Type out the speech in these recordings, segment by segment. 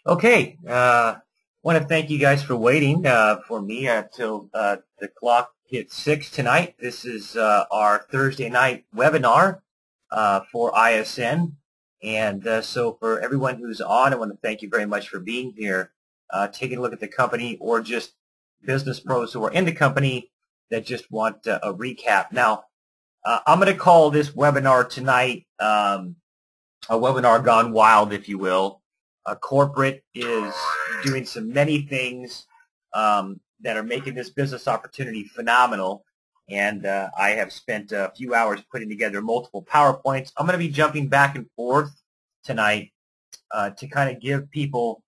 Okay, want to thank you guys for waiting for me until the clock hits 6 tonight. This is our Thursday night webinar for ISN. And so for everyone who's on, I want to thank you very much for being here, taking a look at the company, or just business pros who are in the company that just want a recap. Now, I'm going to call this webinar tonight a webinar gone wild, if you will. Corporate is doing many things that are making this business opportunity phenomenal, and I have spent a few hours putting together multiple PowerPoints. I'm going to be jumping back and forth tonight to kind of give people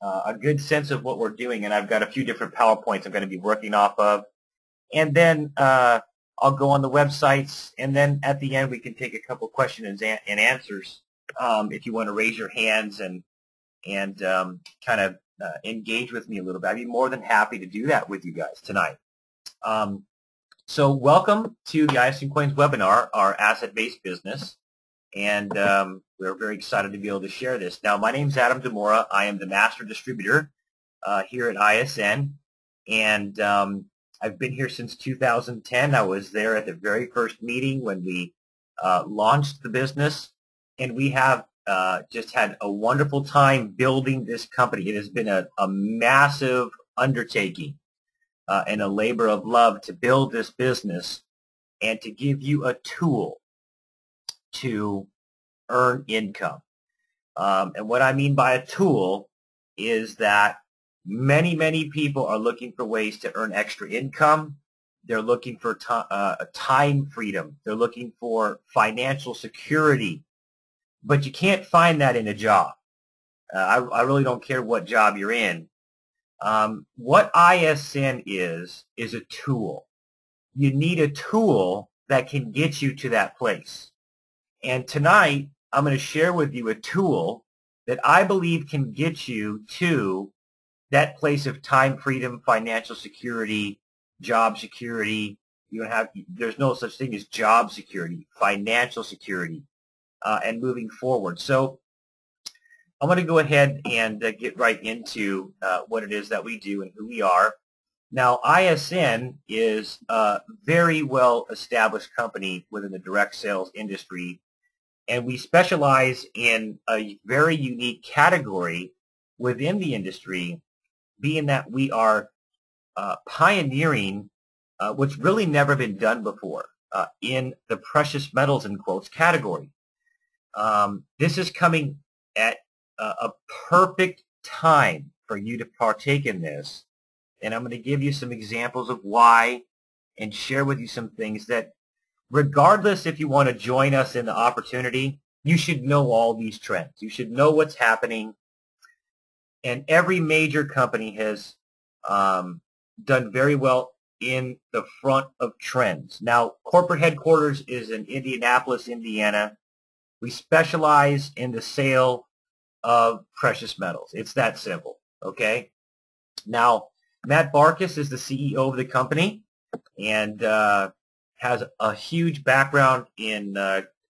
a good sense of what we're doing, and I've got a few different PowerPoints I'm going to be working off of, and then I'll go on the websites, and then at the end we can take a couple questions and answers. If you want to raise your hands and kind of engage with me a little bit, I'd be more than happy to do that with you guys tonight. So welcome to the ISN Coins webinar, our asset-based business, and we're very excited to be able to share this. Now, my name is Adam Demora. I am the master distributor here at ISN, and I've been here since 2010. I was there at the very first meeting when we launched the business, and we have just had a wonderful time building this company. It has been a massive undertaking and a labor of love to build this business and to give you a tool to earn income. And what I mean by a tool is that many people are looking for ways to earn extra income. They're looking for time freedom. They're looking for financial security. But you can't find that in a job. I really don't care what job you're in. What ISN is a tool. You need a tool that can get you to that place. And tonight, I'm going to share with you a tool that I believe can get you to that place of time freedom, financial security, job security. There's no such thing as job security, financial security. And moving forward. So I'm going to go ahead and get right into what it is that we do and who we are. Now, ISN is a very well-established company within the direct sales industry, and we specialize in a very unique category within the industry, being that we are pioneering what's really never been done before in the precious metals, in quotes, category. This is coming at a perfect time for you to partake in this, and I'm going to give you some examples of why and share with you some things that, regardless if you want to join us in the opportunity, you should know all these trends. You should know what's happening, and every major company has done very well in the front of trends. Now, corporate headquarters is in Indianapolis, Indiana. We specialize in the sale of precious metals. It's that simple, okay? Now, Matt Barkas is the CEO of the company and has a huge background in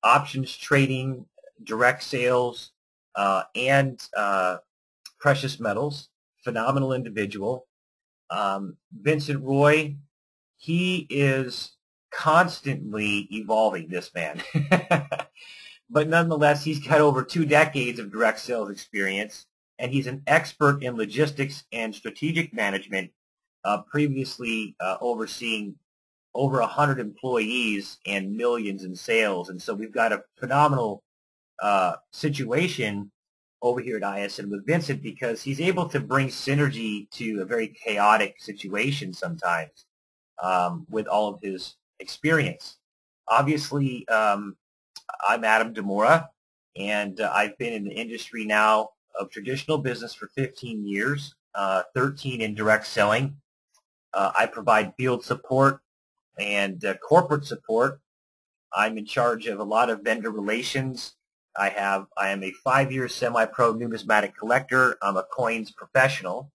options trading, direct sales, and precious metals. Phenomenal individual. Vincent Roy, he is constantly evolving, this man. But nonetheless, he's got over 2 decades of direct sales experience, and he's an expert in logistics and strategic management, previously overseeing over 100 employees and millions in sales. And so we've got a phenomenal situation over here at ISN with Vincent, because he's able to bring synergy to a very chaotic situation sometimes with all of his experience. Obviously, I'm Adam Demora, and I've been in the industry now of traditional business for 15 years, 13 in direct selling. I provide field support and corporate support. I'm in charge of a lot of vendor relations. I am a 5-year semi-pro numismatic collector. I'm a coins professional.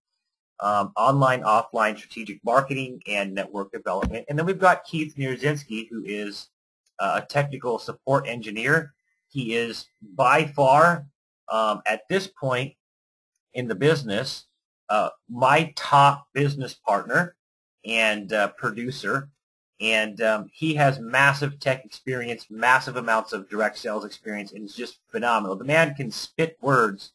Online, offline strategic marketing and network development. And then we've got Keith Nierzinski, who is a technical support engineer. He is by far, at this point, in the business, my top business partner and producer, and he has massive tech experience, massive amounts of direct sales experience, and it's just phenomenal. The man can spit words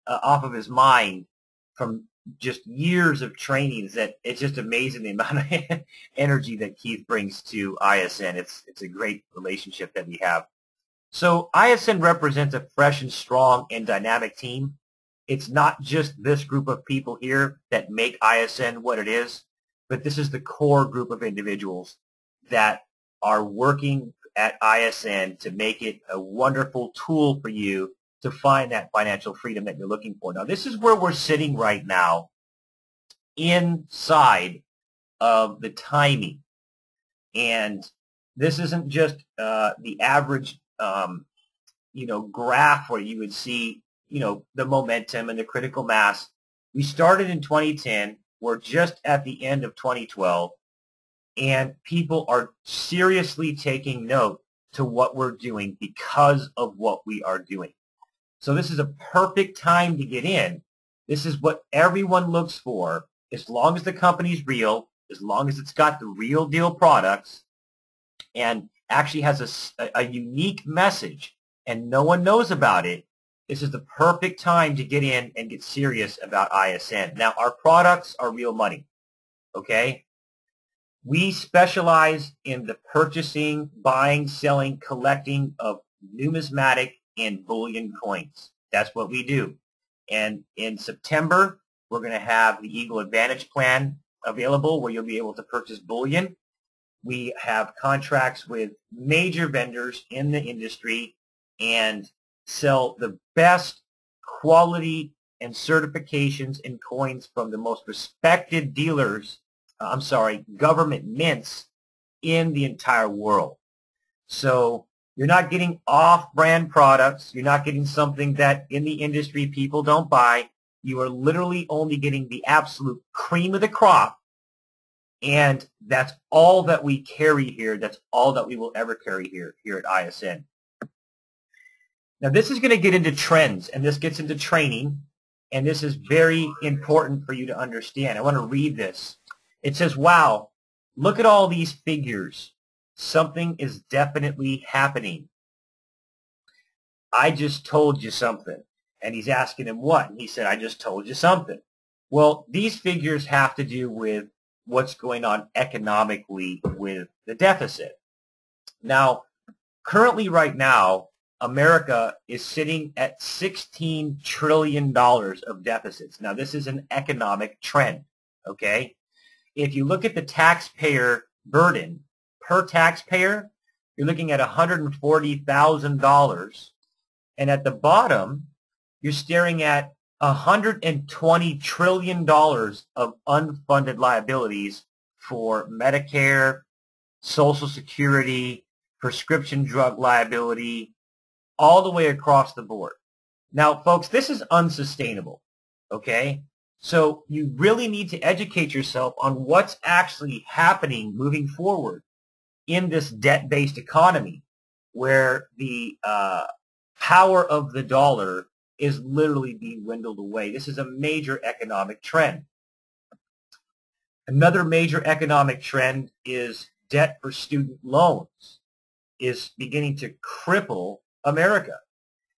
off of his mind from just years of trainings that it's just amazing the amount of energy that Keith brings to ISN. It's a great relationship that we have. So ISN represents a fresh and strong and dynamic team. It's not just this group of people here that make ISN what it is, but this is the core group of individuals that are working at ISN to make it a wonderful tool for you to find that financial freedom that you're looking for. Now, this is where we're sitting right now inside of the timing. And this isn't just the average, graph where you would see, the momentum and the critical mass. We started in 2010. We're just at the end of 2012. And people are seriously taking note to what we're doing because of what we are doing. So this is a perfect time to get in. This is what everyone looks for. As long as the company's real, as long as it's got the real deal products and actually has a unique message and no one knows about it, this is the perfect time to get in and get serious about ISN. Now, our products are real money, okay? We specialize in the purchasing, buying, selling, collecting of numismatic and bullion coins. That's what we do. And in September, we're going to have the Eagle Advantage plan available where you'll be able to purchase bullion. We have contracts with major vendors in the industry and sell the best quality and certifications and coins from the most respected dealers, government mints in the entire world. So you're not getting off-brand products. You're not getting something that in the industry people don't buy. You are literally only getting the absolute cream of the crop, and that's all that we carry here. That's all that we will ever carry here at ISN. Now, this is going to get into trends, and this gets into training, and this is very important for you to understand. I want to read this. It says, wow, look at all these figures. Something is definitely happening. I just told you something. And he's asking him what? And he said, I just told you something. Well, these figures have to do with what's going on economically with the deficit. Now, currently right now, America is sitting at $16 trillion of deficits. Now, this is an economic trend, okay? If you look at the taxpayer burden per taxpayer, you're looking at $140,000. And at the bottom, you're staring at $120 trillion of unfunded liabilities for Medicare, Social Security, prescription drug liability, all the way across the board. Now, folks, this is unsustainable, okay? So you really need to educate yourself on what's actually happening moving forward in this debt-based economy where the power of the dollar is literally being dwindled away. This is a major economic trend. Another major economic trend is debt for student loans is beginning to cripple America.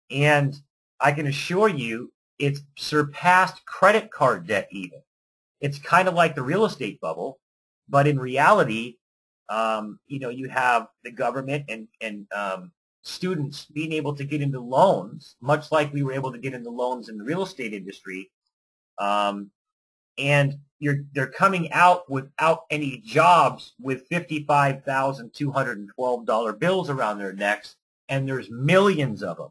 And I can assure you it's surpassed credit card debt even. It's kind of like the real estate bubble, but in reality, you have the government and students being able to get into loans, much like we were able to get into loans in the real estate industry, and they're coming out without any jobs with $55,212 bills around their necks, and there's millions of them.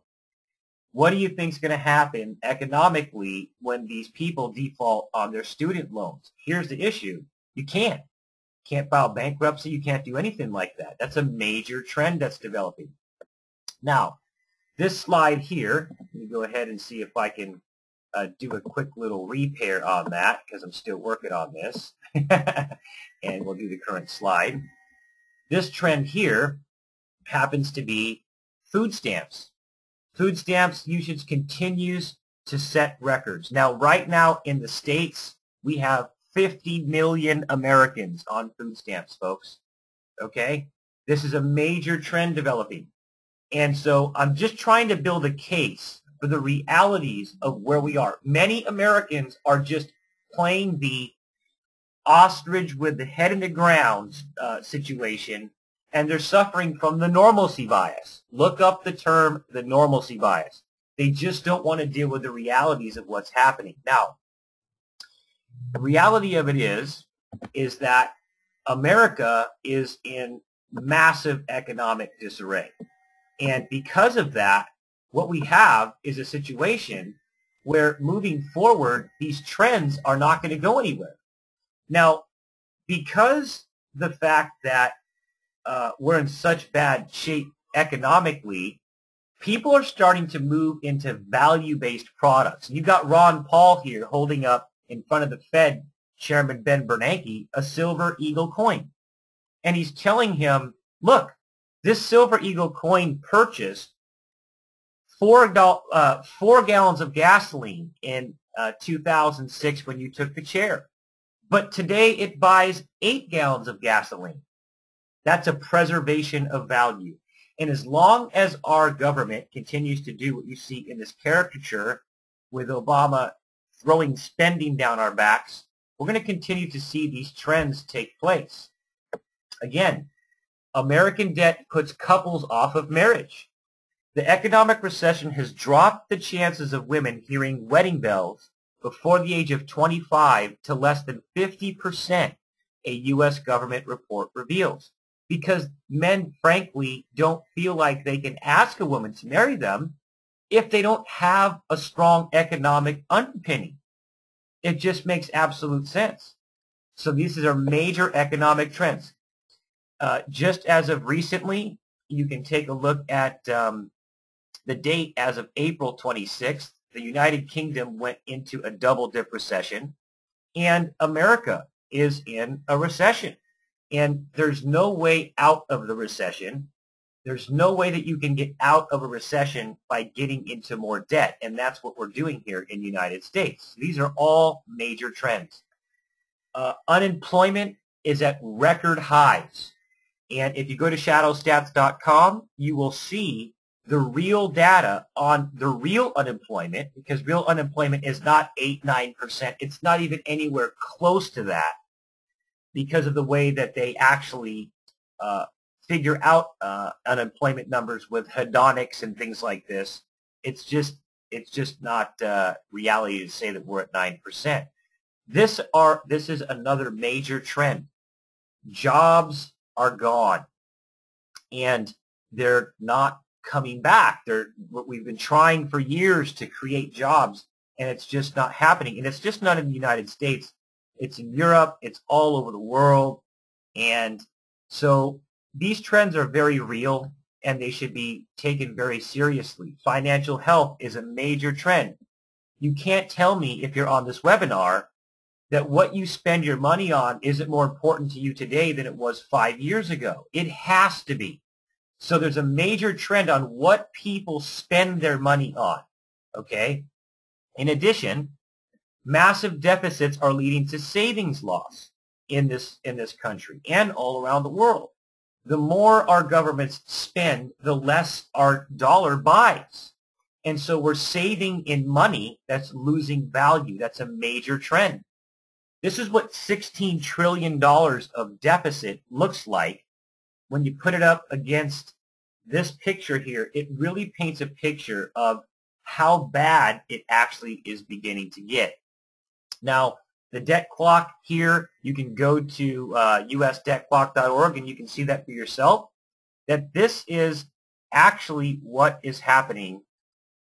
What do you think is going to happen economically when these people default on their student loans? Here's the issue. You can't file bankruptcy. You can't do anything like that. That's a major trend that's developing. Now, this slide here, let me go ahead and see if I can do a quick little repair on that because I'm still working on this. And we'll do the current slide. This trend here happens to be food stamps. Food stamps usage continues to set records. Now, right now in the States, we have 50 million Americans on food stamps, folks. Okay? This is a major trend developing. And so I'm just trying to build a case for the realities of where we are. Many Americans are just playing the ostrich with the head in the ground situation, and they're suffering from the normalcy bias. Look up the term, the normalcy bias. They just don't want to deal with the realities of what's happening. Now, the reality of it is that America is in massive economic disarray. And because of that, what we have is a situation where moving forward, these trends are not going to go anywhere. Now, because the fact that we're in such bad shape economically, people are starting to move into value-based products. And you've got Ron Paul here holding up in front of the Fed Chairman Ben Bernanke a Silver Eagle coin. And he's telling him, look, this Silver Eagle coin purchased 4 gallons of gasoline in 2006 when you took the chair. But today it buys 8 gallons of gasoline. That's a preservation of value. And as long as our government continues to do what you see in this caricature with Obama throwing spending down our backs, we're going to continue to see these trends take place. Again, American debt puts couples off of marriage. The economic recession has dropped the chances of women hearing wedding bells before the age of 25 to less than 50%, a U.S. government report reveals. Because men, frankly, don't feel like they can ask a woman to marry them if they don't have a strong economic underpinning. It just makes absolute sense. So these are major economic trends. Just as of recently, you can take a look at the date as of April 26th. The United Kingdom went into a double-dip recession, and America is in a recession. And there's no way out of the recession. There's no way that you can get out of a recession by getting into more debt, and that's what we're doing here in the United States. These are all major trends. Unemployment is at record highs. And if you go to shadowstats.com, you will see the real data on the real unemployment, because real unemployment is not 8, 9%. It's not even anywhere close to that because of the way that they actually figure out unemployment numbers with hedonics and things like this. It's just not reality to say that we're at 9%. This is another major trend. Jobs are gone, and they're not coming back. We've been trying for years to create jobs, and it's just not happening. And it's just not in the United States. It's in Europe. It's all over the world. And so these trends are very real, and they should be taken very seriously. Financial health is a major trend. You can't tell me, if you're on this webinar, that what you spend your money on isn't more important to you today than it was 5 years ago. It has to be. So there's a major trend on what people spend their money on, okay? In addition, massive deficits are leading to savings loss in this country and all around the world. The more our governments spend, the less our dollar buys. And so we're saving in money that's losing value. That's a major trend. This is what $16 trillion of deficit looks like. When you put it up against this picture here, it really paints a picture of how bad it actually is beginning to get. Now, the debt clock here, you can go to usdebtclock.org and you can see that for yourself, that this is actually what is happening,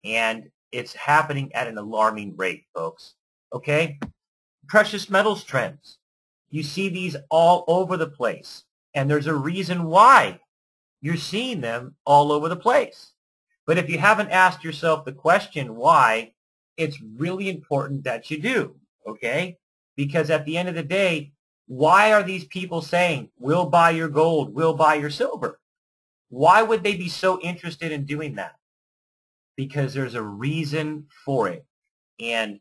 and it's happening at an alarming rate, folks. Okay? Precious metals trends. You see these all over the place, and there's a reason why you're seeing them all over the place. But if you haven't asked yourself the question why, it's really important that you do, okay? Because at the end of the day, why are these people saying, we'll buy your gold, we'll buy your silver? Why would they be so interested in doing that? Because there's a reason for it. and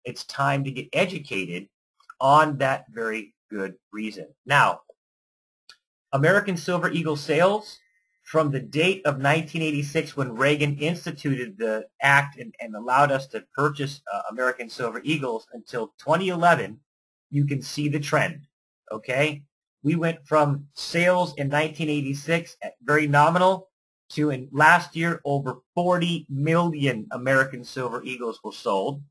it's time to get educated on that very good reason. Now, American Silver Eagle sales from the date of 1986 when Reagan instituted the act and allowed us to purchase American Silver Eagles until 2011, you can see the trend, okay? We went from sales in 1986 at very nominal to in last year over 40 million American Silver Eagles were sold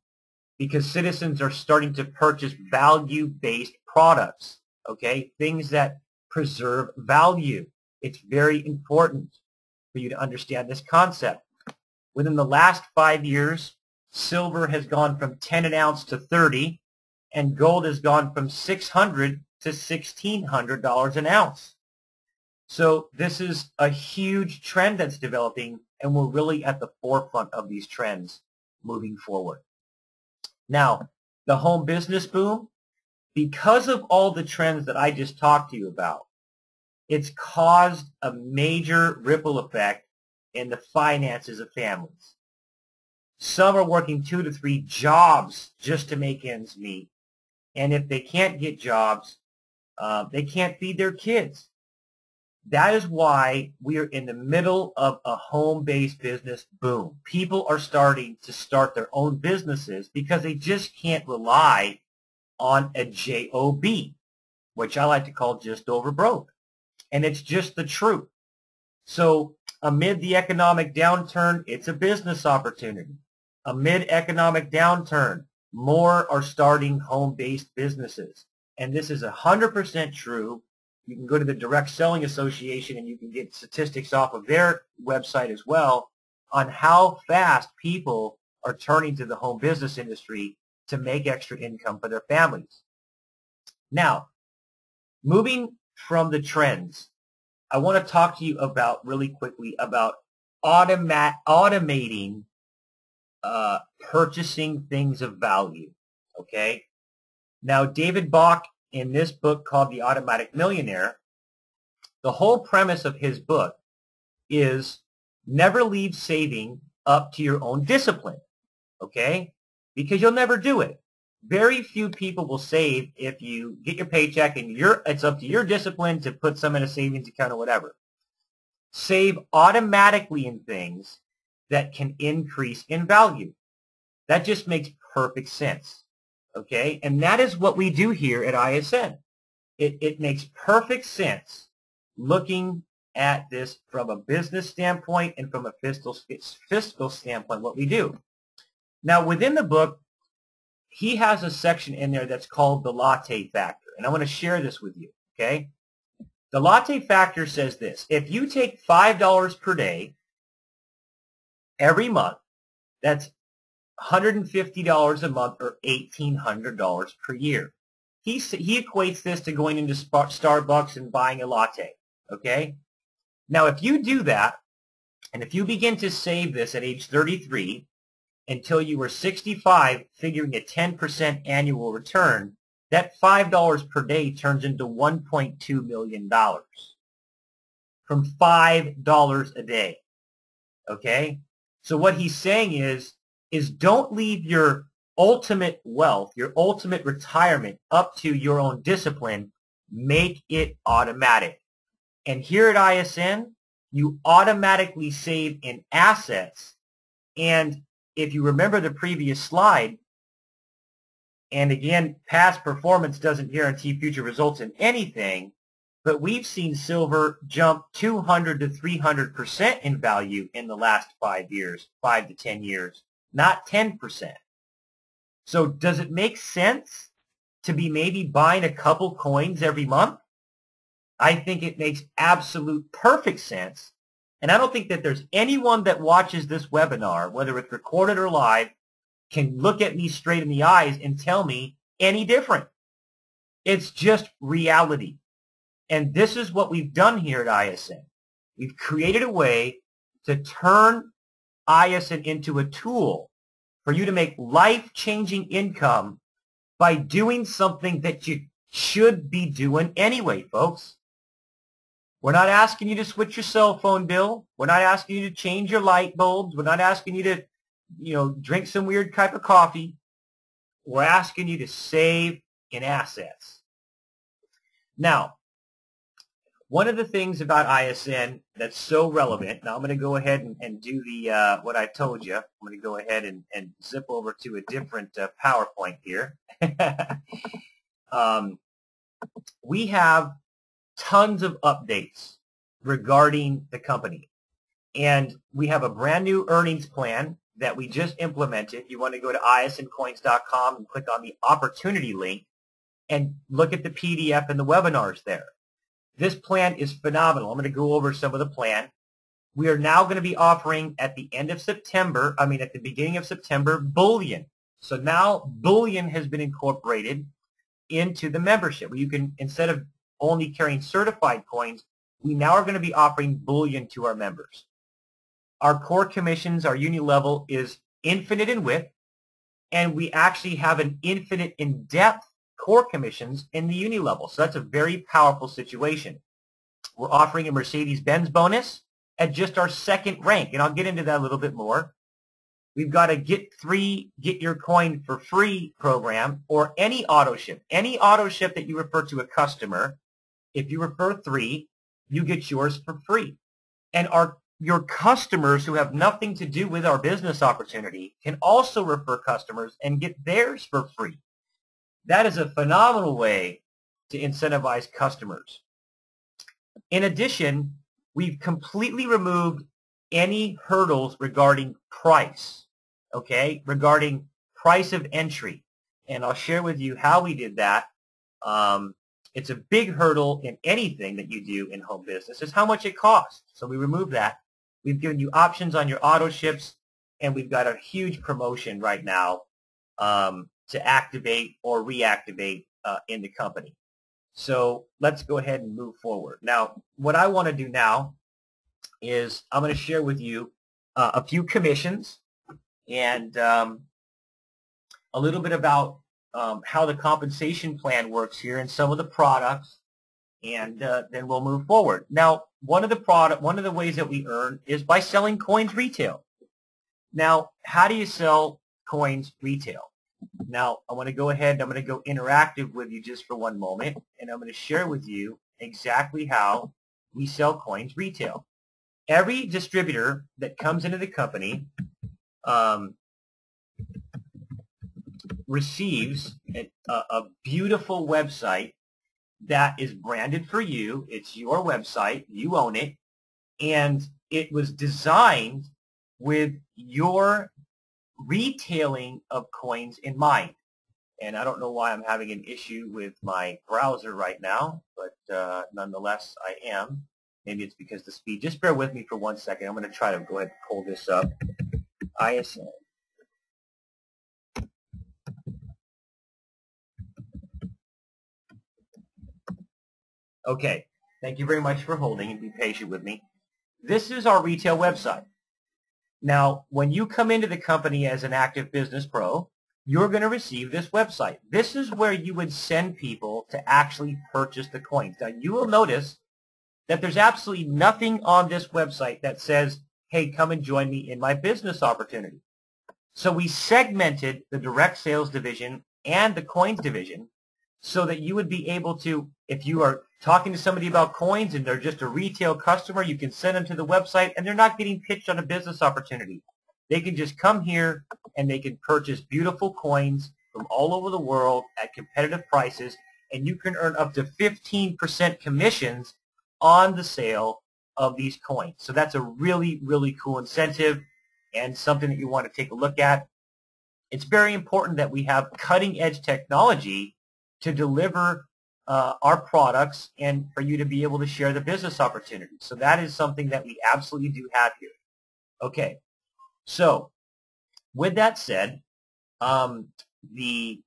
because citizens are starting to purchase value-based products, okay? Things that preserve value. It's very important for you to understand this concept. Within the last 5 years, silver has gone from 10 an ounce to 30, and gold has gone from $600 to $1,600 an ounce. So this is a huge trend that's developing, and we're really at the forefront of these trends moving forward. Now, the home business boom, because of all the trends that I just talked to you about, it's caused a major ripple effect in the finances of families. Some are working 2 to 3 jobs just to make ends meet. And if they can't get jobs, they can't feed their kids. That is why we are in the middle of a home-based business boom. People are starting to start their own businesses because they just can't rely on a job, which I like to call just over broke. And it's just the truth. So amid the economic downturn, it's a business opportunity. Amid economic downturn, more are starting home-based businesses. And this is 100% true. You can go to the Direct Selling Association and you can get statistics off of their website as well on how fast people are turning to the home business industry to make extra income for their families. Now, moving from the trends, I want to talk to you about really quickly about automating purchasing things of value, okay? Now, David Bach, in this book called The Automatic Millionaire, the whole premise of his book is never leave saving up to your own discipline, okay? Because you'll never do it. Very few people will save if you get your paycheck and it's up to your discipline to put some in a savings account or whatever. Save automatically in things that can increase in value. That just makes perfect sense, okay? And that is what we do here at ISN. It makes perfect sense looking at this from a business standpoint and from a fiscal standpoint, what we do. Now, within the book, he has a section in there that's called the latte factor, and I want to share this with you, okay? The latte factor says this: if you take $5 per day every month, that's $150 a month or $1,800 per year. He equates this to going into Starbucks and buying a latte, okay? Now, if you do that, and if you begin to save this at age 33, until you were 65, figuring a 10% annual return, that $5 per day turns into $1.2 million from $5 a day, okay? So what he's saying is don't leave your ultimate wealth, your ultimate retirement up to your own discipline. Make it automatic. And here at ISN, you automatically save in assets. And if you remember the previous slide, and again, past performance doesn't guarantee future results in anything, but we've seen silver jump 200 to 300% in value in the last 5 years, 5 to 10 years, not 10%. So does it make sense to be maybe buying a couple coins every month? I think it makes absolute perfect sense. And I don't think that there's anyone that watches this webinar, whether it's recorded or live, can look at me straight in the eyes and tell me any different. It's just reality. And this is what we've done here at ISN. We've created a way to turn ISN into a tool for you to make life-changing income by doing something that you should be doing anyway, folks. We're not asking you to switch your cell phone bill. We're not asking you to change your light bulbs. We're not asking you to drink some weird type of coffee. We're asking you to save in assets. Now, one of the things about ISN that's so relevant, now I'm going to go ahead and do the what I told you. I'm going to go ahead and zip over to a different PowerPoint here. We have tons of updates regarding the company. And we have a brand new earnings plan that we just implemented. You want to go to isncoins.com and click on the opportunity link and look at the PDF and the webinars there. This plan is phenomenal. I'm going to go over some of the plan. We are now going to be offering at the end of September, at the beginning of September, bullion. So now bullion has been incorporated into the membership. You can, instead of only carrying certified coins, we now are going to be offering bullion to our members. Our core commissions, our uni level is infinite in width, and we actually have an infinite in depth core commissions in the uni level. So that's a very powerful situation. We're offering a Mercedes Benz bonus at just our second rank, and I'll get into that a little bit more. We've got a get your coin for free program, or any auto ship. Any auto ship that you refer to a customer, if you refer 3, you get yours for free. And your customers who have nothing to do with our business opportunity can also refer customers and get theirs for free. That is a phenomenal way to incentivize customers. In addition, we've completely removed any hurdles regarding price, regarding price of entry. And I'll share with you how we did that. It's a big hurdle in anything that you do in home business is how much it costs. So we removed that. We've given you options on your auto ships, and we've got a huge promotion right now to activate or reactivate in the company. So let's go ahead and move forward. Now, what I want to do now is I'm going to share with you a few commissions and a little bit about how the compensation plan works here and some of the products, and then we'll move forward. Now, one of the ways that we earn is by selling coins retail. Now, how do you sell coins retail? Now, I want to go ahead and I'm going to go interactive with you just for one moment, and I'm going to share with you exactly how we sell coins retail. Every distributor that comes into the company receives a beautiful website that is branded for you. It's your website. You own it. And it was designed with your retailing of coins in mind. And I don't know why I'm having an issue with my browser right now, but nonetheless, I am. Maybe it's because the speed. Just bear with me for 1 second. I'm going to try to go ahead and pull this up. ISN. Okay. Thank you very much for holding and be patient with me. This is our retail website. Now, when you come into the company as an active business pro, you're going to receive this website. This is where you would send people to actually purchase the coins. Now, you will notice that there's absolutely nothing on this website that says, hey, come and join me in my business opportunity. So we segmented the direct sales division and the coins division so that you would be able to, if you are talking to somebody about coins and they're just a retail customer, you can send them to the website and they're not getting pitched on a business opportunity. They can just come here and they can purchase beautiful coins from all over the world at competitive prices, and you can earn up to 15% commissions on the sale of these coins. So that's a really, really cool incentive and something that you want to take a look at. It's very important that we have cutting-edge technology to deliver our products and for you to be able to share the business opportunity. So that is something that we absolutely do have here. Okay, so with that said, the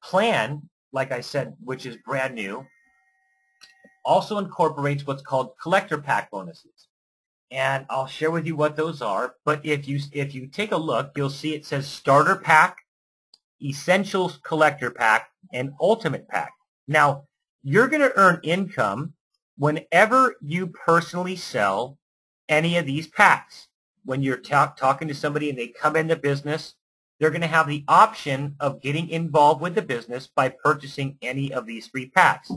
plan, like I said, which is brand new, also incorporates what's called collector pack bonuses. And I'll share with you what those are. But if you take a look, you'll see it says Starter Pack, Essentials Collector Pack, and Ultimate Pack. Now, you're going to earn income whenever you personally sell any of these packs. when you're talking to somebody and they come into business, they're going to have the option of getting involved with the business by purchasing any of these 3 packs.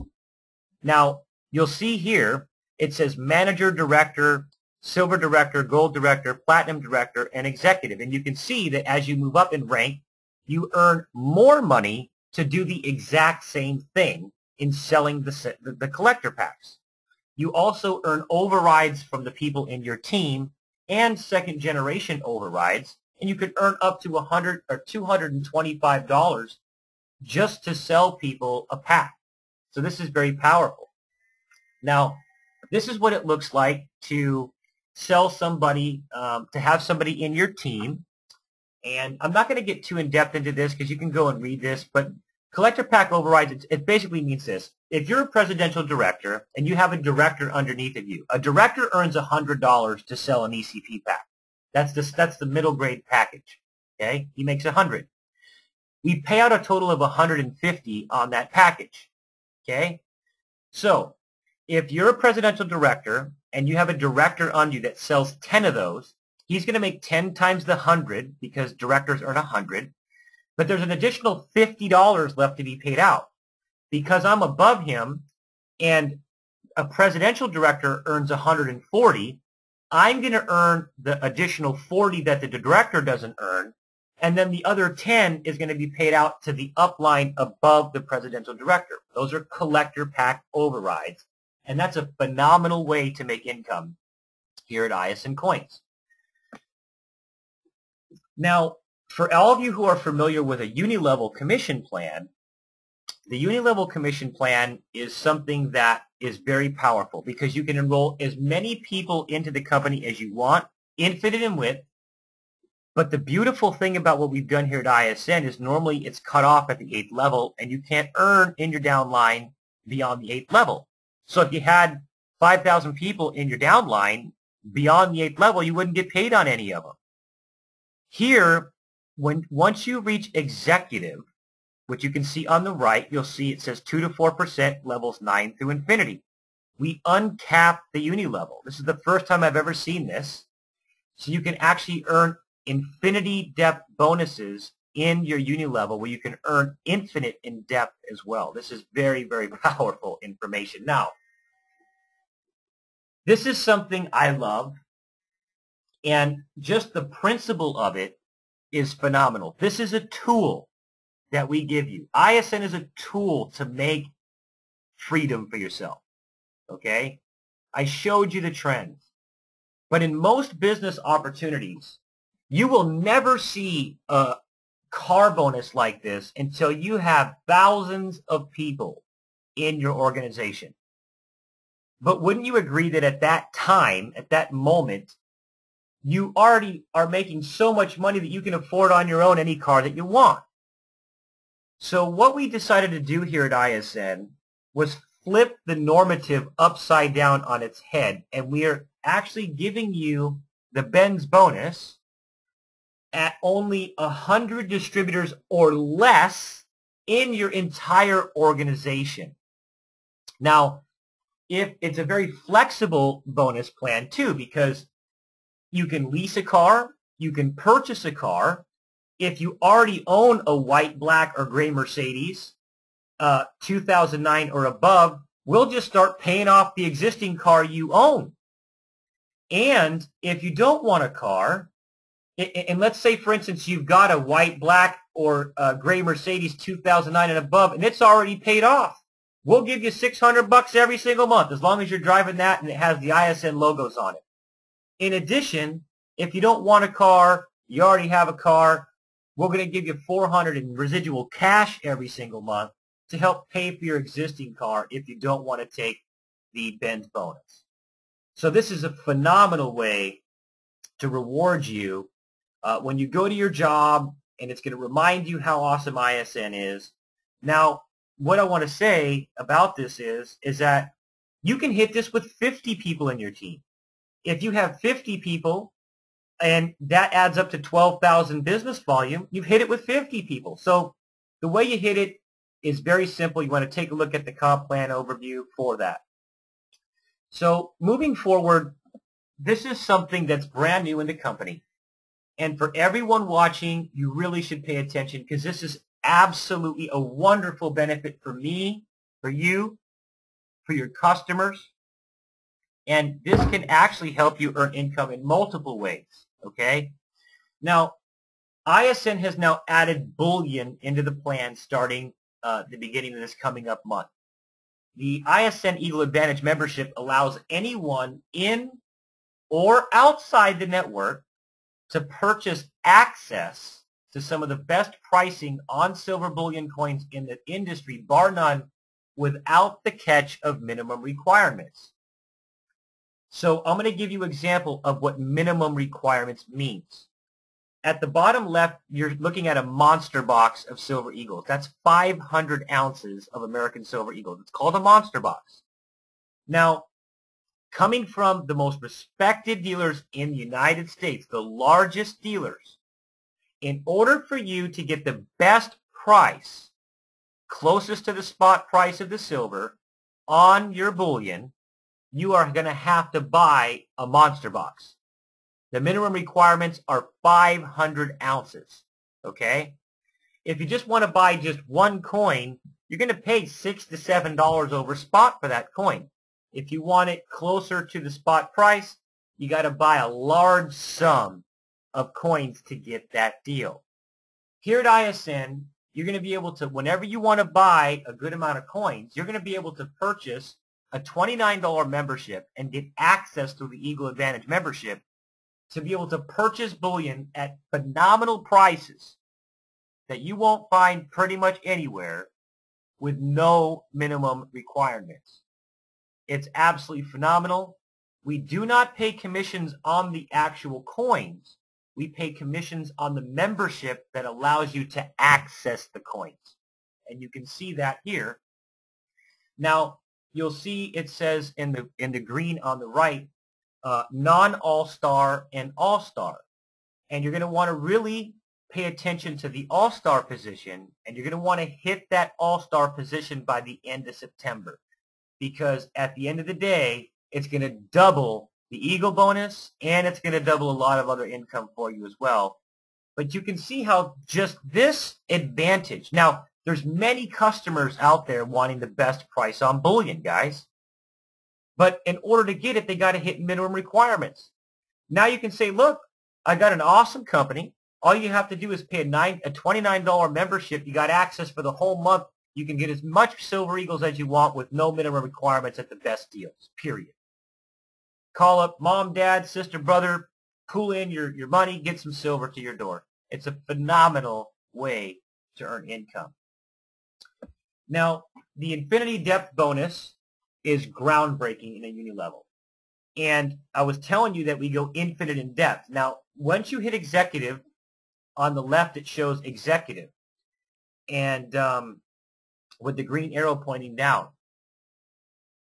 Now, you'll see here, it says Manager, Director, Silver Director, Gold Director, Platinum Director, and Executive. And you can see that as you move up in rank, you earn more money to do the exact same thing in selling the collector packs. You also earn overrides from the people in your team and second generation overrides, and you can earn up to $100 or $225 just to sell people a pack. So this is very powerful. Now, this is what it looks like to sell somebody, to have somebody in your team. And I'm not going to get too in-depth into this because you can go and read this, but collector pack overrides, it basically means this. If you're a presidential director and you have a director underneath of you, a director earns $100 to sell an ECP pack. That's the middle grade package. Okay? He makes $100. We pay out a total of $150 on that package. Okay? So, if you're a presidential director and you have a director under you that sells 10 of those, he's going to make 10 times the 100 because directors earn 100. But there's an additional $50 left to be paid out. Because I'm above him and a presidential director earns 140, I'm going to earn the additional 40 that the director doesn't earn, and then the other 10 is going to be paid out to the upline above the presidential director. Those are collector pack overrides, and that's a phenomenal way to make income here at ISN Coins. Now, for all of you who are familiar with a uni-level commission plan, the uni-level commission plan is something that is very powerful because you can enroll as many people into the company as you want, infinite in width. But the beautiful thing about what we've done here at ISN is normally it's cut off at the 8th level and you can't earn in your downline beyond the 8th level. So if you had 5,000 people in your downline beyond the 8th level, you wouldn't get paid on any of them. Here, once you reach executive, which you can see on the right, you'll see it says 2 to 4%, levels 9 through infinity. We uncap the uni level. This is the first time I've ever seen this. So you can actually earn infinity depth bonuses in your uni level where you can earn infinite in depth as well. This is very, very powerful information. Now, this is something I love, and just the principle of it is phenomenal. This is a tool that we give you. ISN is a tool to make freedom for yourself. Okay? I showed you the trends. But in most business opportunities, you will never see a car bonus like this until you have thousands of people in your organization. But wouldn't you agree that at that time, at that moment, you already are making so much money that you can afford on your own any car that you want? So what we decided to do here at ISN was flip the normative upside down on its head, and we are actually giving you the Benz bonus at only 100 distributors or less in your entire organization. Now, if it's a very flexible bonus plan too, because you can lease a car, you can purchase a car. If you already own a white, black, or gray Mercedes, 2009 or above, we'll just start paying off the existing car you own. And if you don't want a car, and let's say, for instance, you've got a white, black, or gray Mercedes 2009 and above, and it's already paid off, we'll give you $600 every single month as long as you're driving that and it has the ISN logos on it. In addition, if you don't want a car, you already have a car, we're going to give you $400 in residual cash every single month to help pay for your existing car if you don't want to take the Benz bonus. So this is a phenomenal way to reward you when you go to your job, and it's going to remind you how awesome ISN is. Now, what I want to say about this is that you can hit this with 50 people in your team. If you have 50 people, and that adds up to 12,000 business volume, you've hit it with 50 people. So the way you hit it is very simple. You want to take a look at the comp plan overview for that. So moving forward, this is something that's brand new in the company. And for everyone watching, you really should pay attention because this is absolutely a wonderful benefit for me, for you, for your customers. And this can actually help you earn income in multiple ways, okay? Now, ISN has now added bullion into the plan starting the beginning of this coming up month. The ISN Eagle Advantage membership allows anyone in or outside the network to purchase access to some of the best pricing on silver bullion coins in the industry, bar none, without the catch of minimum requirements. So I'm going to give you an example of what minimum requirements means. At the bottom left, you're looking at a monster box of Silver Eagles. That's 500 ounces of American Silver Eagles. It's called a monster box. Now, coming from the most respected dealers in the United States, the largest dealers, in order for you to get the best price, closest to the spot price of the silver, on your bullion, you are going to have to buy a monster box. The minimum requirements are 500 ounces, okay? If you just want to buy just one coin, you're going to pay $6 to $7 over spot for that coin. If you want it closer to the spot price, you got to buy a large sum of coins to get that deal. Here at ISN, you're going to be able to, whenever you want to buy a good amount of coins, you're going to be able to purchase a $29 membership and get access to the Eagle Advantage membership to be able to purchase bullion at phenomenal prices that you won't find pretty much anywhere with no minimum requirements. It's absolutely phenomenal. We do not pay commissions on the actual coins. We pay commissions on the membership that allows you to access the coins. And you can see that here. Now, you'll see it says in the green on the right, non-all-star and all-star. And you're going to want to really pay attention to the all-star position, and you're going to want to hit that all-star position by the end of September. Because at the end of the day, it's going to double the Eagle bonus, and it's going to double a lot of other income for you as well. But you can see how just this advantage. Now, there's many customers out there wanting the best price on bullion, guys. But in order to get it, they got to hit minimum requirements. Now you can say, look, I got an awesome company. All you have to do is pay a $29 membership. You got access for the whole month. You can get as much Silver Eagles as you want with no minimum requirements at the best deals, period. Call up mom, dad, sister, brother, pull in your money, get some silver to your door. It's a phenomenal way to earn income. Now, the Infinity Depth bonus is groundbreaking in a uni level. And I was telling you that we go infinite in depth. Now, once you hit executive, on the left it shows executive. And with the green arrow pointing down.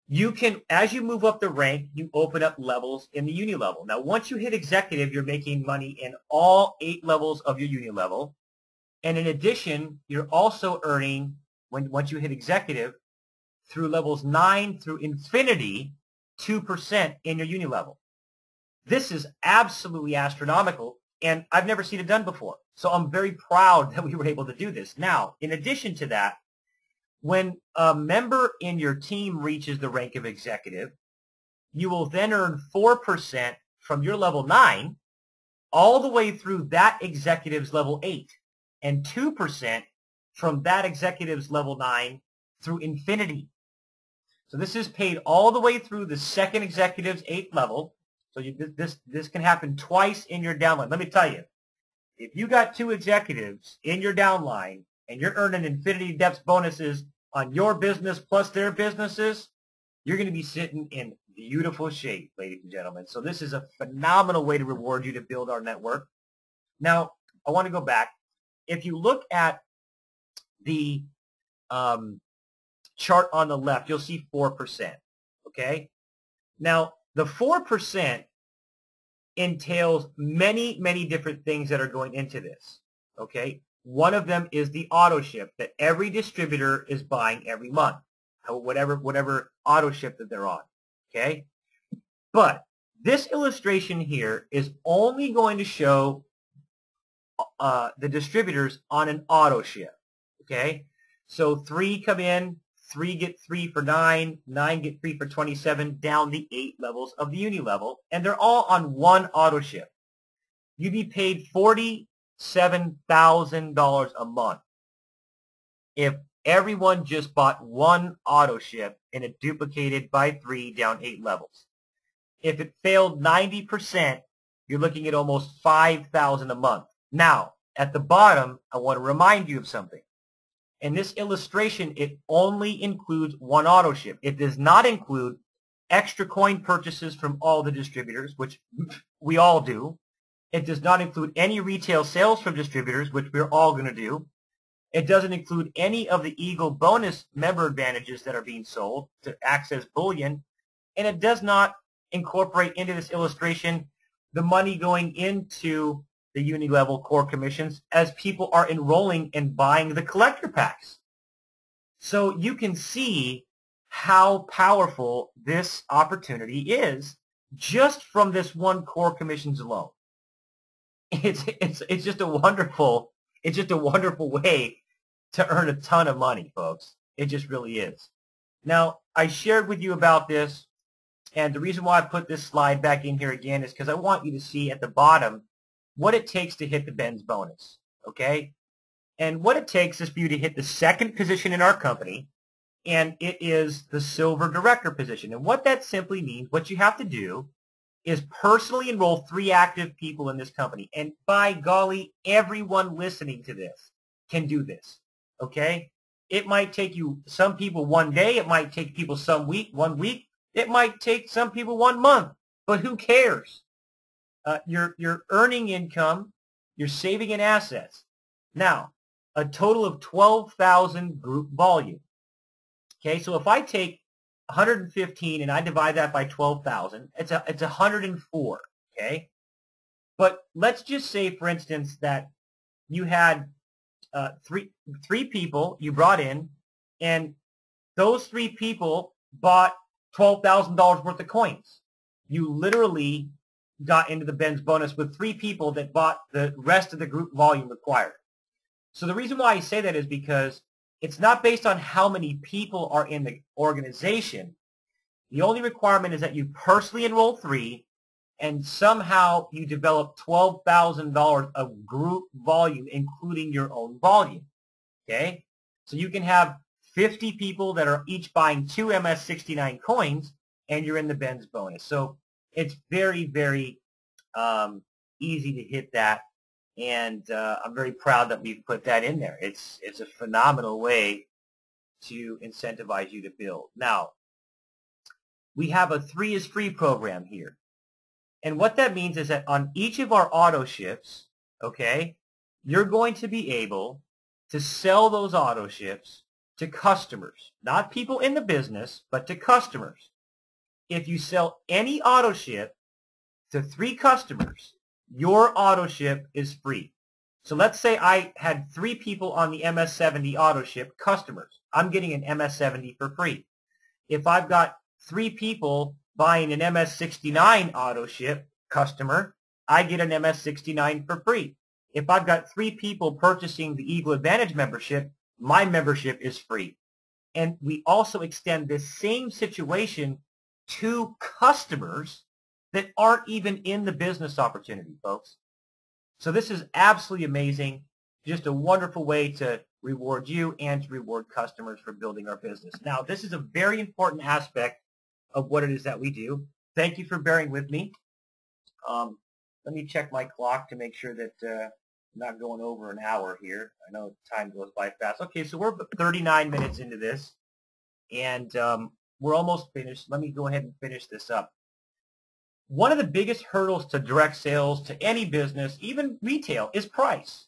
You can, as you move up the rank, you open up levels in the uni level. Now, once you hit executive, you're making money in all 8 levels of your uni level. And in addition, you're also earning, once you hit executive, through levels 9 through infinity, 2% in your uni level. This is absolutely astronomical, and I've never seen it done before. So I'm very proud that we were able to do this. Now, in addition to that, when a member in your team reaches the rank of executive, you will then earn 4% from your level 9 all the way through that executive's level 8, and 2% from that executive's level 9 through infinity. So this is paid all the way through the second executive's 8th level. So this can happen twice in your downline. Let me tell you, if you got 2 executives in your downline and you're earning Infinity Depth bonuses on your business plus their businesses, you're going to be sitting in beautiful shape, ladies and gentlemen. So this is a phenomenal way to reward you to build our network. Now, I want to go back. If you look at the chart on the left, you'll see 4%, okay? Now, the 4% entails many, many different things that are going into this, okay? One of them is the auto ship that every distributor is buying every month, whatever auto ship that they're on, okay? But This illustration here is only going to show the distributors on an auto ship. Okay, so 3 come in, 3 get 3 for 9, 9 get 3 for 27, down the 8 levels of the uni level, and they're all on one auto ship. You'd be paid $47,000 a month if everyone just bought one auto ship and it duplicated by 3 down 8 levels. If it failed 90%, you're looking at almost $5,000 a month. Now, at the bottom, I want to remind you of something. In this illustration, it only includes one auto ship. It does not include extra coin purchases from all the distributors, which we all do. It does not include any retail sales from distributors, which we're all going to do. It doesn't include any of the Eagle bonus member advantages that are being sold to access bullion. And it does not incorporate into this illustration the money going into the uni-level core commissions as people are enrolling and buying the collector packs. So you can see how powerful this opportunity is just from this one core commissions alone. It's just a wonderful way to earn a ton of money, folks. It just really is. Now, I shared with you about this, and the reason why I put this slide back in here again is because I want you to see at the bottom what it takes to hit the Benz bonus, okay? And what it takes is for you to hit the second position in our company, and it is the silver director position. And what that simply means, what you have to do is personally enroll 3 active people in this company. And by golly, everyone listening to this can do this, okay? It might take you some people 1 day. It might take people 1 week. It might take some people 1 month. But who cares? You're earning income. You're saving in assets. Now, a total of 12,000 group volume. Okay, so if I take 115 and I divide that by 12,000, it's 104. Okay, but let's just say, for instance, that you had three people you brought in, and those 3 people bought $12,000 worth of coins. You literally got into the Benz bonus with 3 people that bought the rest of the group volume required. So the reason why I say that is because it's not based on how many people are in the organization. The only requirement is that you personally enroll 3 and somehow you develop $12,000 of group volume, including your own volume. Okay? So you can have 50 people that are each buying 2 MS69 coins, and you're in the Benz bonus. So it's very, very easy to hit that, and I'm very proud that we've put that in there. It's a phenomenal way to incentivize you to build. Now, we have a 3 is free program here. And what that means is that on each of our auto ships, okay, you're going to be able to sell those auto ships to customers, not people in the business, but to customers. If you sell any auto ship to 3 customers, your auto ship is free. So let's say I had 3 people on the MS70 auto ship, customers. I'm getting an MS70 for free. If I've got 3 people buying an MS69 auto ship, customer, I get an MS69 for free. If I've got 3 people purchasing the Eagle Advantage membership, my membership is free. And we also extend this same situation to customers that aren't even in the business opportunity, folks. So this is absolutely amazing. Just a wonderful way to reward you and to reward customers for building our business. Now, this is a very important aspect of what it is that we do. Thank you for bearing with me. Let me check my clock to make sure that I'm not going over an hour here. I know time goes by fast. Okay, so we're 39 minutes into this, and we're almost finished. Let me go ahead and finish this up. One of the biggest hurdles to direct sales to any business, even retail, is price.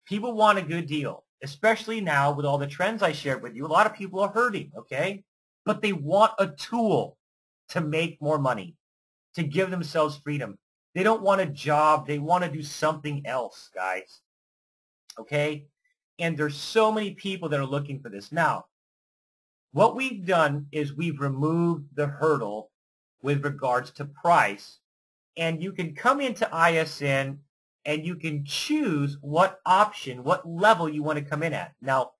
People want a good deal, especially now with all the trends I shared with you. A lot of people are hurting, okay? But they want a tool to make more money, to give themselves freedom. They don't want a job. They want to do something else, guys, okay? And there's so many people that are looking for this. Now, what we've done is we've removed the hurdle with regards to price. And you can come into ISN and you can choose what option, what level you want to come in at. Now,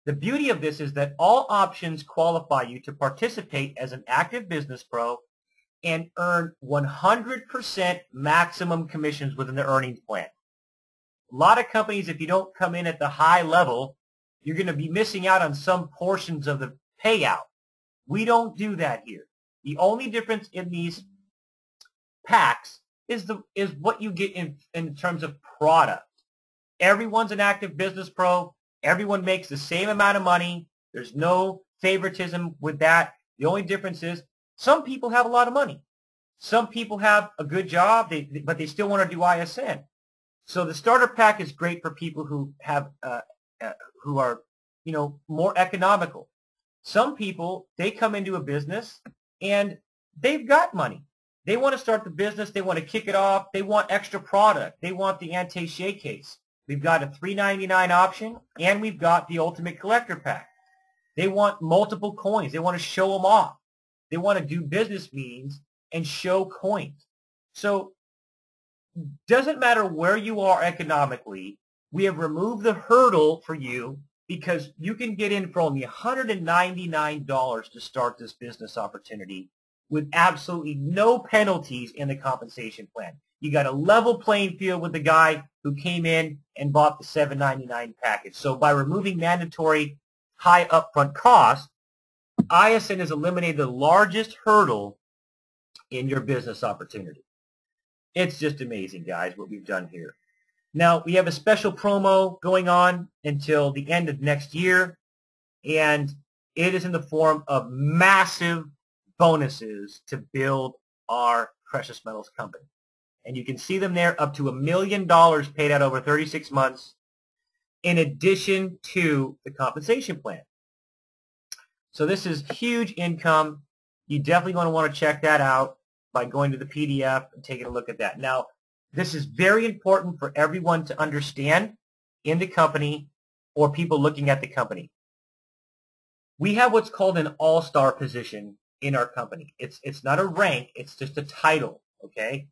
the beauty of this is that all options qualify you to participate as an active business pro and earn 100% maximum commissions within the earnings plan. A lot of companies, if you don't come in at the high level, you're going to be missing out on some portions of the payout. We don't do that here. The only difference in these packs is what you get in terms of product. Everyone's an active business pro. Everyone makes the same amount of money. There's no favoritism with that. The only difference is some people have a lot of money. Some people have a good job, but they still want to do ISN. So the starter pack is great for people who have who are, you know, more economical. Some people, they come into a business and they've got money. They want to start the business. They want to kick it off. They want extra product. They want the ante-shea case. We've got a $3.99 option, and we've got the Ultimate Collector Pack. They want multiple coins. They want to show them off. They want to do business meetings and show coins. So doesn't matter where you are economically, we have removed the hurdle for you because you can get in for only $199 to start this business opportunity with absolutely no penalties in the compensation plan. You got a level playing field with the guy who came in and bought the $7.99 package. So by removing mandatory high upfront costs, ISN has eliminated the largest hurdle in your business opportunity. It's just amazing, guys, what we've done here. Now, we have a special promo going on until the end of next year, and it is in the form of massive bonuses to build our precious metals company. And you can see them there, up to $1 million paid out over 36 months, in addition to the compensation plan. So this is huge income. You definitely going to want to check that out by going to the PDF and taking a look at that. Now, this is very important for everyone to understand in the company or people looking at the company. We have what's called an all-star position in our company. It's not a rank, it's just a title, okay?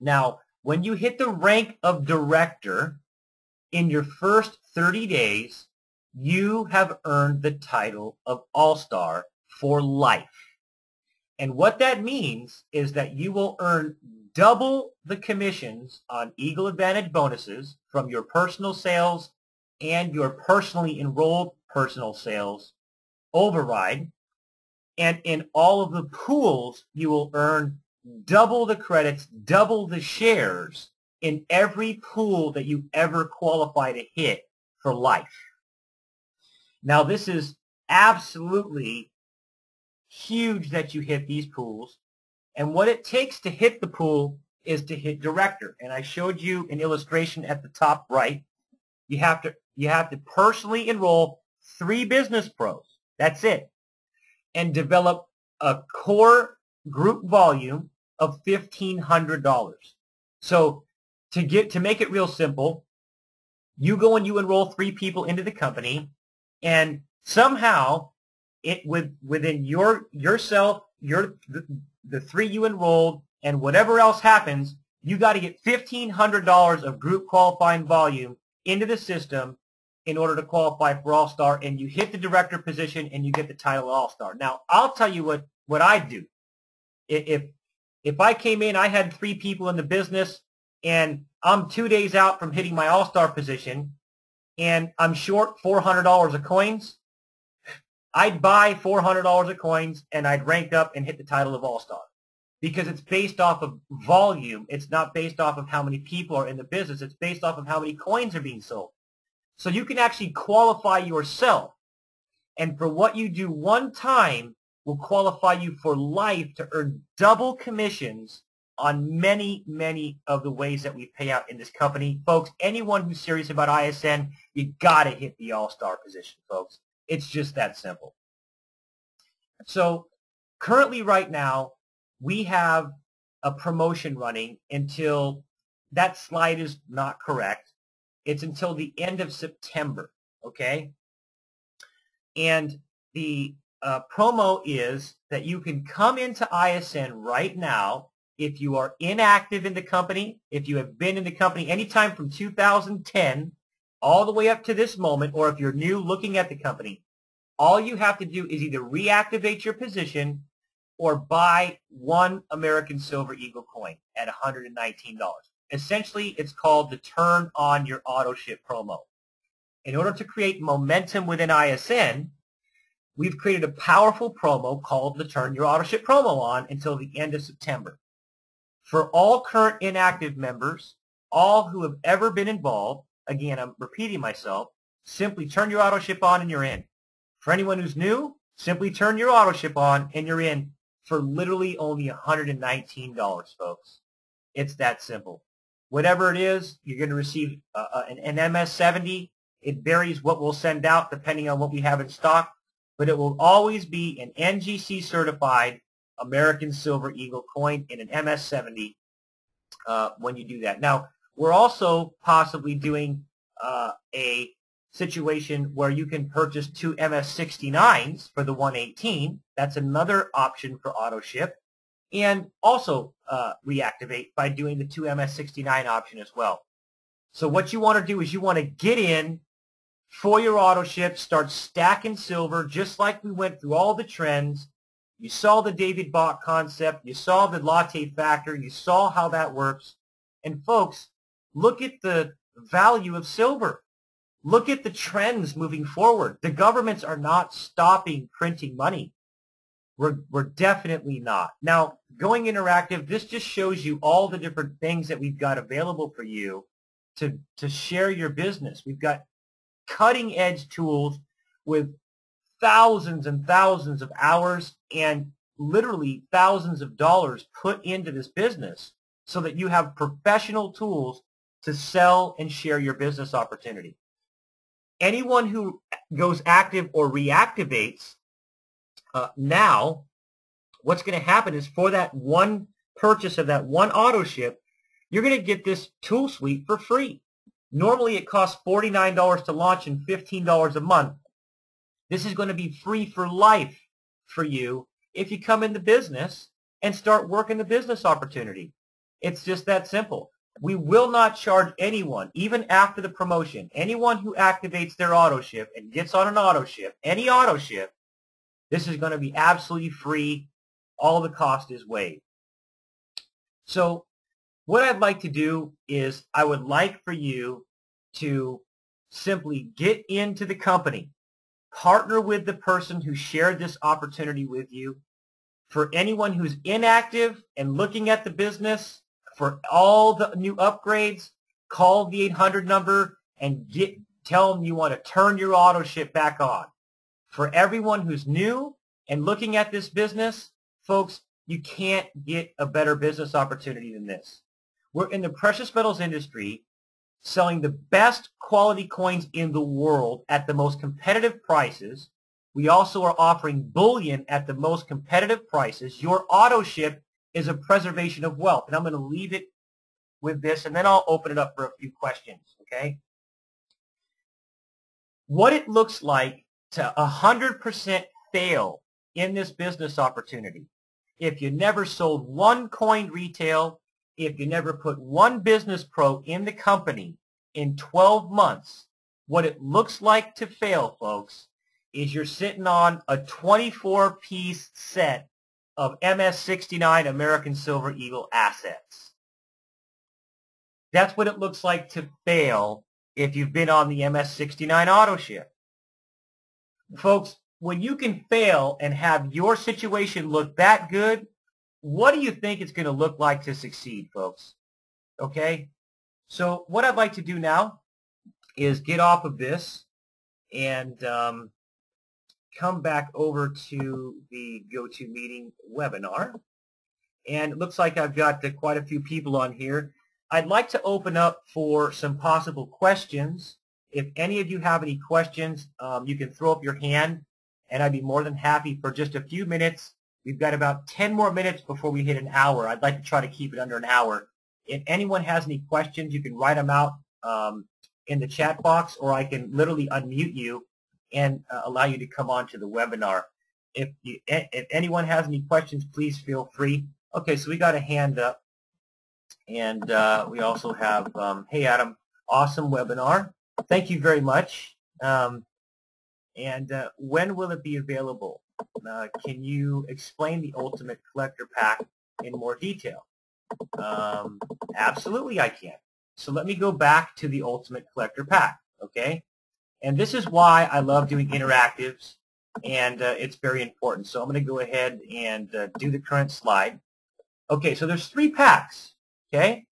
Now, when you hit the rank of director in your first 30 days, you have earned the title of all-star for life. And what that means is that you will earn double the commissions on Eagle Advantage bonuses from your personal sales and your personally enrolled personal sales override. And in all of the pools, you will earn double the credits, double the shares in every pool that you ever qualify to hit for life. Now, this is absolutely huge that you hit these pools. And what it takes to hit the pool is to hit director. And I showed you an illustration at the top right. You have to personally enroll 3 business pros. That's it. And develop a core group volume of $1,500. So to make it real simple, you go and you enroll 3 people into the company, and somehow within yourself, the 3 you enrolled, and whatever else happens, you got to get $1,500 of group qualifying volume into the system in order to qualify for All-Star, and you hit the director position and you get the title All-Star. Now, I'll tell you what I do. If I came in, I had 3 people in the business, and I'm 2 days out from hitting my All-Star position, and I'm short $400 of coins, I'd buy $400 of coins, and I'd rank up and hit the title of All-Star. Because it's based off of volume. It's not based off of how many people are in the business. It's based off of how many coins are being sold. So you can actually qualify yourself. And for what you do one time will qualify you for life to earn double commissions on many, many of the ways that we pay out in this company. Folks, anyone who's serious about ISN, you got to hit the All-Star position, folks. It's just that simple. So currently right now, we have a promotion running until, that slide is not correct. It's until the end of September, okay? And the promo is that you can come into ISN right now if you are inactive in the company, if you have been in the company anytime from 2010 all the way up to this moment, or if you're new looking at the company. All you have to do is either reactivate your position or buy one American Silver Eagle coin at $119. Essentially, it's called the Turn On Your Auto Ship promo. In order to create momentum within ISN, we've created a powerful promo called the Turn Your Auto Ship promo on until the end of September. For all current inactive members, all who have ever been involved, again, I'm repeating myself, simply turn your auto ship on and you're in. For anyone who's new, simply turn your auto ship on and you're in for literally only $119, folks. It's that simple. Whatever it is, you're going to receive an MS-70. It varies what we'll send out depending on what we have in stock, but it will always be an NGC certified American Silver Eagle coin in an MS-70 when you do that. Now, we're also possibly doing a situation where you can purchase two MS-69s for the 118. That's another option for auto ship. And also reactivate by doing the two MS-69 option as well. So what you want to do is you want to get in for your auto ship, start stacking silver just like we went through all the trends. You saw the David Bach concept. You saw the latte factor. You saw how that works. And folks, look at the value of silver. Look at the trends moving forward. The governments are not stopping printing money. We're definitely not. Now, going interactive, this just shows you all the different things that we've got available for you to share your business. We've got cutting-edge tools with thousands and thousands of hours and literally thousands of dollars put into this business so that you have professional tools to sell and share your business opportunity. Anyone who goes active or reactivates now, what's going to happen is for that one purchase of that one auto ship, you're going to get this tool suite for free. Normally it costs $49 to launch and $15 a month. This is going to be free for life for you if you come in the business and start working the business opportunity. It's just that simple. We will not charge anyone, even after the promotion. Anyone who activates their auto ship and gets on an auto ship, any auto ship, this is going to be absolutely free. All the cost is waived. So what I'd like to do is I would like for you to simply get into the company, partner with the person who shared this opportunity with you. For anyone who's inactive and looking at the business, for all the new upgrades, call the 800 number and tell them you want to turn your auto ship back on. For everyone who's new and looking at this business, folks, you can't get a better business opportunity than this. We're in the precious metals industry selling the best quality coins in the world at the most competitive prices. We also are offering bullion at the most competitive prices. Your auto ship is a preservation of wealth. And I'm going to leave it with this, and then I'll open it up for a few questions, okay? What it looks like to 100% fail in this business opportunity. If you never sold one coin retail, if you never put one business pro in the company in 12 months, what it looks like to fail, folks, is you're sitting on a 24-piece set of MS-69 American Silver Eagle assets. That's what it looks like to fail if you've been on the MS-69 auto ship. Folks, when you can fail and have your situation look that good, what do you think it's going to look like to succeed, folks? Okay? So what I'd like to do now is get off of this and come back over to the GoToMeeting webinar. And it looks like I've got quite a few people on here. I'd like to open up for some possible questions. If any of you have any questions, you can throw up your hand, and I'd be more than happy for just a few minutes. We've got about 10 more minutes before we hit an hour. I'd like to try to keep it under an hour. If anyone has any questions, you can write them out in the chat box, or I can literally unmute you and allow you to come on to the webinar. if anyone has any questions, please feel free. Okay, so we got a hand up, and we also have, hey Adam, awesome webinar. Thank you very much. And when will it be available? Can you explain the Ultimate Collector Pack in more detail? Absolutely I can. So let me go back to the Ultimate Collector Pack, okay? And this is why I love doing interactives, and it's very important. So I'm going to go ahead and do the current slide. Okay, so there's 3 packs, okay?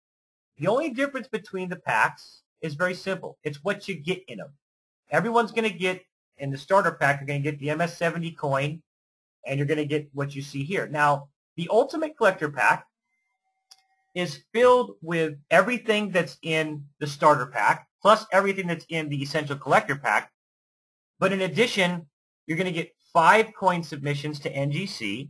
The only difference between the packs is very simple. It's what you get in them. Everyone's going to get, in the starter pack, you're going to get the MS-70 coin, and you're going to get what you see here. Now, the Ultimate Collector Pack is filled with everything that's in the starter pack, plus everything that's in the Essential Collector Pack. But in addition, you're going to get 5 coin submissions to NGC,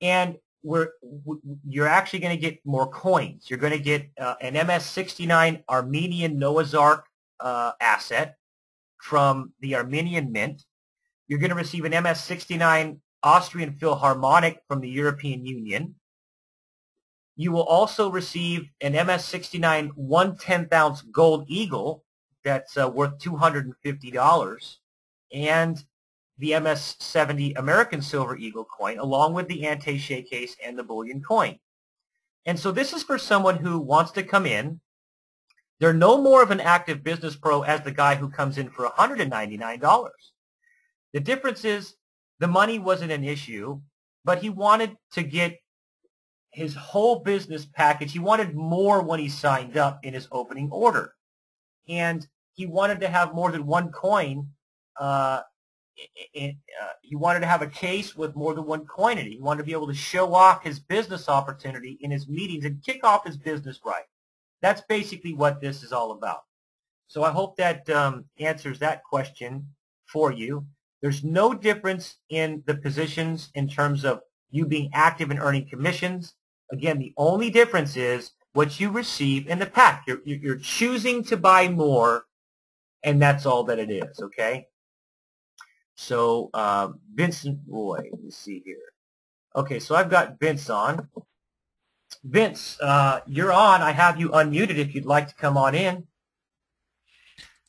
and you're actually going to get more coins. You're going to get an MS-69 Armenian Noah's Ark asset from the Armenian Mint. You're going to receive an MS-69 Austrian Philharmonic from the European Union. You will also receive an MS-69 1/10 ounce Gold Eagle that's worth $250, and the MS-70 American Silver Eagle coin, along with the Ante case and the bullion coin. And so this is for someone who wants to come in. They're no more of an active business pro as the guy who comes in for $199. The difference is the money wasn't an issue, but he wanted to get his whole business package. He wanted more when he signed up in his opening order. And he wanted to have more than one coin. He wanted to have a case with more than one coin in it. He wanted to be able to show off his business opportunity in his meetings and kick off his business right. That's basically what this is all about. So I hope that answers that question for you. There's no difference in the positions in terms of you being active and earning commissions. Again, the only difference is what you receive in the pack. You're choosing to buy more, and that's all that it is, okay? So Vincent Roy, let me see here. Okay, so I've got Vince on. Vince, you're on. I have you unmuted if you'd like to come on in.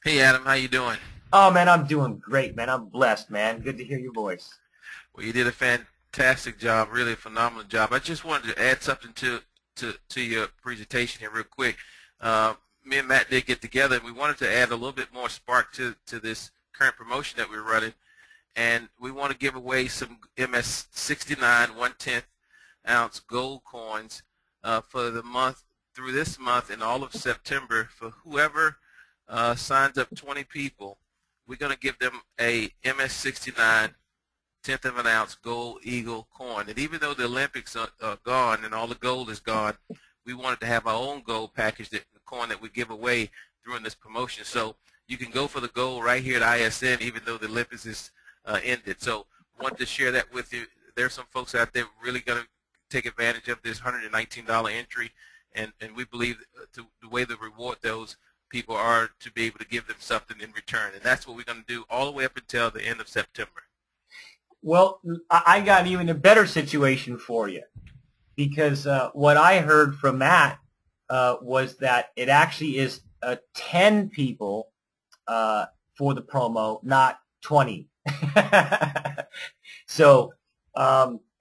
Hey, Adam. How you doing? Oh, man, I'm doing great, man. I'm blessed, man. Good to hear your voice. Well, you did a fantastic job, really a phenomenal job. I just wanted to add something to your presentation here real quick. Me and Matt did get together, and we wanted to add a little bit more spark to this current promotion that we're running, and we want to give away some MS-69 1/10 ounce gold coins for the month, through this month and all of September. For whoever signs up 20 people, we're going to give them a MS-69 1/10 of an ounce Gold Eagle coin. And even though the Olympics are gone and all the gold is gone, we wanted to have our own gold package, the coin that we give away during this promotion. So you can go for the gold right here at ISN, even though the Olympics is ended. So I wanted to share that with you. There's some folks out there really going to take advantage of this $119 entry, and we believe the way to reward those people are to be able to give them something in return. And that's what we're going to do all the way up until the end of September. Well, I got even a better situation for you, because what I heard from Matt was that it actually is 10 people for the promo, not 20. So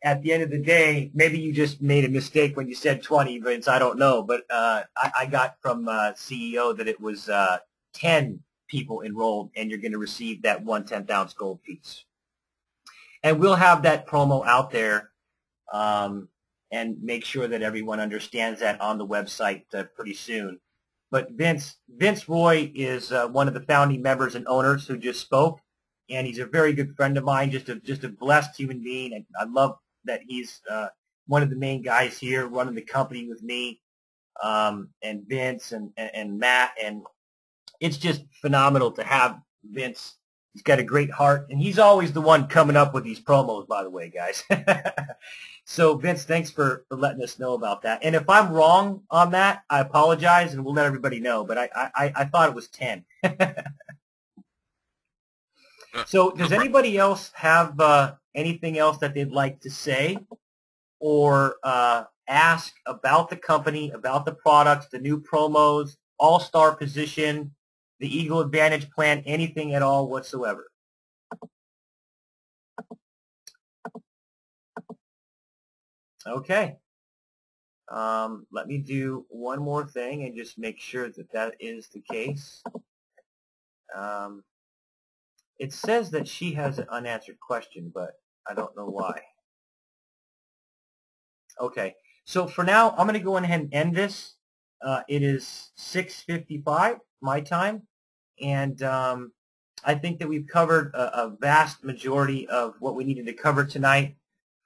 at the end of the day, maybe you just made a mistake when you said 20, Vince. I don't know. But I got from CEO that it was 10 people enrolled, and you're going to receive that 1/10 ounce gold piece. And we'll have that promo out there and make sure that everyone understands that on the website pretty soon. But Vince Roy is one of the founding members and owners who just spoke, and he's a very good friend of mine, just a blessed human being. And I love that he's one of the main guys here running the company with me, and Vince and Matt. And it's just phenomenal to have Vince. He's got a great heart, and he's always the one coming up with these promos, by the way, guys. So, Vince, thanks for letting us know about that. And if I'm wrong on that, I apologize, and we'll let everybody know. But I thought it was 10. So, does anybody else have anything else that they'd like to say or ask about the company, about the products, the new promos, all-star position, the Eagle Advantage plan, anything at all whatsoever. Okay. Let me do one more thing and just make sure that that is the case. It says that she has an unanswered question, but I don't know why. Okay, so for now, I'm going to go ahead and end this. It is 6:55 my time, and I think that we've covered a vast majority of what we needed to cover tonight.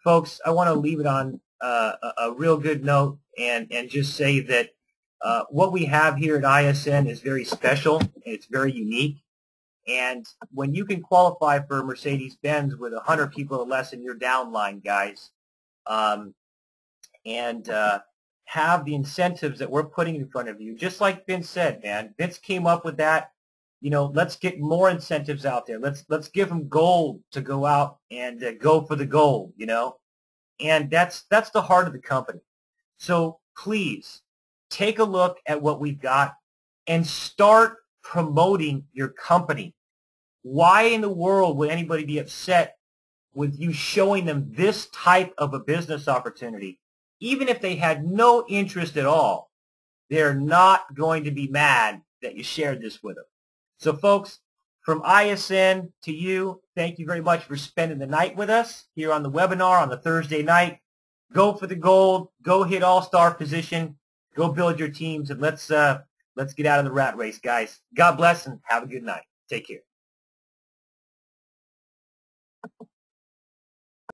Folks, I want to leave it on a real good note and just say that what we have here at ISN is very special. It's very unique. And when you can qualify for Mercedes Benz with 100 people or less in your downline, guys, and have the incentives that we're putting in front of you, just like Vince said, man. Vince came up with that. You know, let's get more incentives out there. Let's give them gold to go out and go for the gold, you know. And that's the heart of the company. So please take a look at what we've got and start promoting your company. Why in the world would anybody be upset with you showing them this type of a business opportunity? Even if they had no interest at all, they're not going to be mad that you shared this with them. So folks, from ISN to you, thank you very much for spending the night with us here on the webinar on the Thursday night. Go for the gold. Go hit all-star position. Go build your teams, and let's get out of the rat race, guys. God bless and have a good night. Take care.